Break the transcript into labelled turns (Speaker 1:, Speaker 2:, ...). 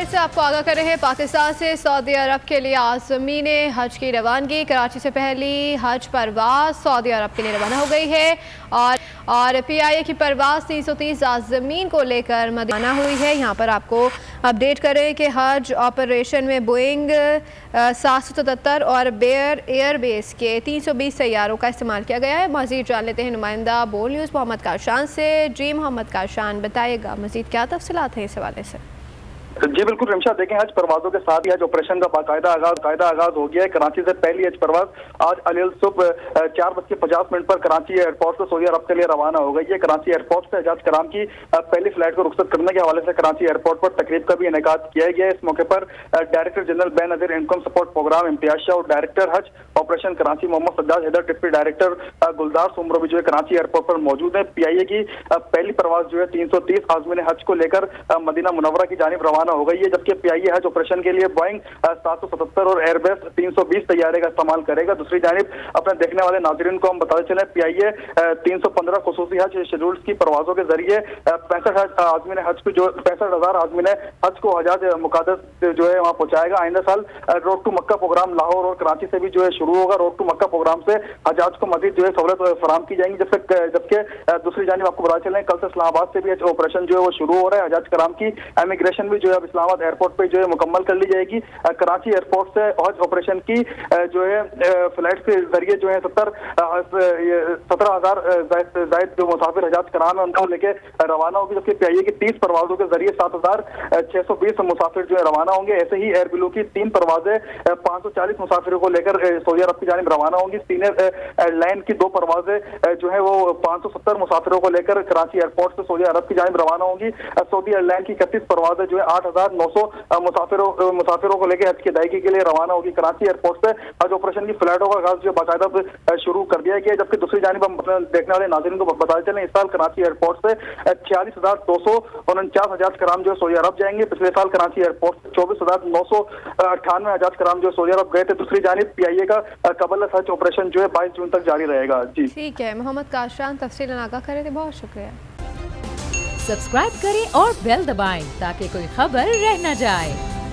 Speaker 1: से आपको आगाह कर रहे हैं, पाकिस्तान से सऊदी अरब के लिए आज़मीन हज की रवानगी। कराची से पहली हज परवाज सऊदी अरब के लिए रवाना हो गई है और PIA की परवाज 330 आज़मीन को लेकर मदीना हुई है। यहाँ पर आपको अपडेट करें कि हज ऑपरेशन में बोइंग 777 और बेयर एयरबेस के 320 तैयारों का इस्तेमाल किया गया है। मज़ीद जान लेते हैं नुमाइंदा बोल न्यूज़ मोहम्मद काशान से। जी मोहम्मद काशान, बताइएगा मज़ीद क्या तफसीलात हैं इस हवाले से।
Speaker 2: जी बिल्कुल रमशा, देखें हज परवाजों के साथ ही हज ऑपरेशन का बाकायदा आगाज हो गया है। कराची से पहली हज परवाज आज अलील सुबह 4:50 पर कराची एयरपोर्ट से सऊदी अरब के लिए रवाना हो गई है। कराची एयरपोर्ट से हजाज कराम की पहली फ्लाइट को रुखसत करने के हवाले से कराची एयरपोर्ट पर तकरीब का भी इनेकाद किया गया है। इस मौके पर director general Benazir income support programme Imtiaz Shah और director Hajj operation Karachi Mohammad Sajjad Haider, deputy director Gulzar Soomro भी जो है कराची एयरपोर्ट पर मौजूद है। PIA की पहली परवाज जो है 330 आज़मीन हज को लेकर मदीना मुनव्वरा की जानिब रवाना हो गई है, जबकि PIA हज ऑपरेशन के लिए बोइंग 777 और एयरबेस 320 तैयारे का इस्तेमाल करेगा। दूसरी जानिब अपने देखने वाले नाज़रीन को हम बताते चले, PIA 315 खुसूसी हज शेड्यूल्स की परवाजों के जरिए 65 आज़मीन हज को जो 65,000 आज़मीन हज को हजाज मुक़द्दस जो है वहाँ पहुँचाएगा। आइंदा साल road to Mecca program Lahore और कराची से भी जो है शुरू होगा। रोड टू मक्का प्रोग्राम से हजाज को मजीद जो है सहूलत फराम की जाएंगी, जबकि दूसरी जानिब आपको बता चलें कल से इस्लामाबाद से भी हज ऑपरेशन जो है वो शुरू हो रहा है। हजाज कराम की इमिग्रेशन भी जो है अब इस्लामाबाद एयरपोर्ट पे जो है मुकम्मल कर ली जाएगी। कराची एयरपोर्ट से हज ऑपरेशन की जो है फ्लाइट के जरिए जो है 17,000 जायद जो मुसाफिर हजाज कराम है उनको लेके रवाना होगी, जबकि PIA की 30 परवाजों के जरिए 7,620 मुसाफिर जो है रवाना होंगे। ऐसे ही एयर ब्लू की 3 परवाजें 540 मुसाफिरों को लेकर सऊदी अरब की जानिब रवाना होंगी। सीनियर एयरलाइन की 2 परवाजें जो है वो 570 मुसाफिरों को लेकर कराची एयरपोर्ट से सऊदी अरब की जानिब रवाना होंगी। सऊदी एयरलाइन की 31 परवाजें जो है 8,900 मुसाफिरों को लेकर हज की अदायगी के लिए रवाना होगी। कराची एयरपोर्ट से हज ऑपरेशन की फ्लाइटों का आगाज जो बाकायदा शुरू कर दिया गया है, जबकि दूसरी जानिब हम देखने वाले नाज़रीन को बताते चलें इस साल कराची एयरपोर्ट से 46,249 हजाज कराम जो सऊदी अरब जाएंगे। पिछले साल कराची एयरपोर्ट से 24,998 हजाज कराम जो सऊदी अरब गए थे। दूसरी जानिब PIA का कबल हज ऑपरेशन जो है 22 जून तक जारी रहेगा। जी
Speaker 1: ठीक है, मोहम्मद काशान तफसील आगाह करे थे, बहुत शुक्रिया।
Speaker 3: सब्सक्राइब करें और बेल दबाएं ताकि कोई खबर रह न जाए।